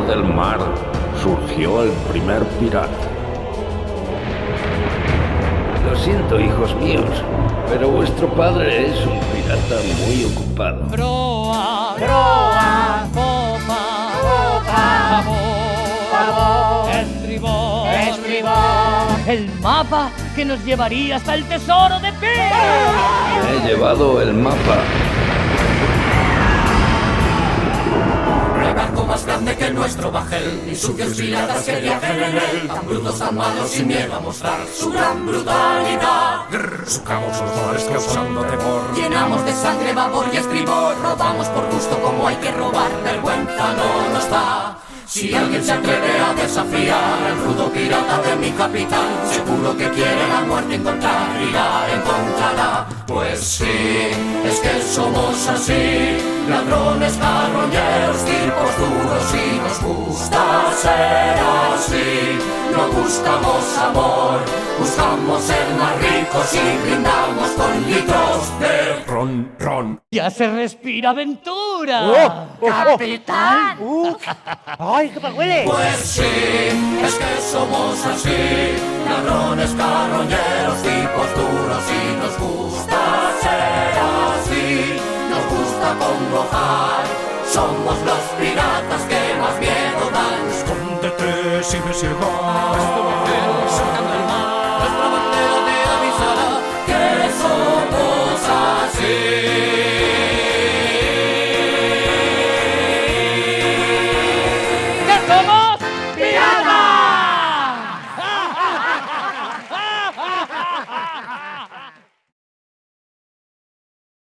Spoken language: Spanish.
del mar surgió el primer pirata. Lo siento, hijos míos, pero vuestro padre es un pirata muy ocupado. Proa, Proa, popa, popa, favor, favor, estribor, estribor. el mapa que nos llevaría hasta el tesoro de Pi. He llevado el mapa. El barco más grande que nuestro bajel, ni sucios piratas que viajen en él, tan brutos, tan malos, sin miedo a mostrar su gran brutalidad. Socamos los mares causando temor. Llenamos de sangre babor y estribor, robamos por gusto como hay que robar, vergüenza no nos da. Si alguien se atreve a desafiar al rudo pirata de mi capitán, seguro que quiere la muerte encontrar y la encontrará. Pues sí, es que somos así, ladrones, carroñeros, tipos duros, y nos gusta ser así. No buscamos amor, buscamos ser más ricos y brindamos con litros de Ron, ron. Ya se respira aventura. ¡Capitán! ¡Ay, qué mal huele! Pues sí, es que somos así, ladrones, carroñeros, tipos duros, y nos gusta ser así. Nos gusta congojar, somos los piratas que más miedo dan. Escóndete si me sirvas. Sacando el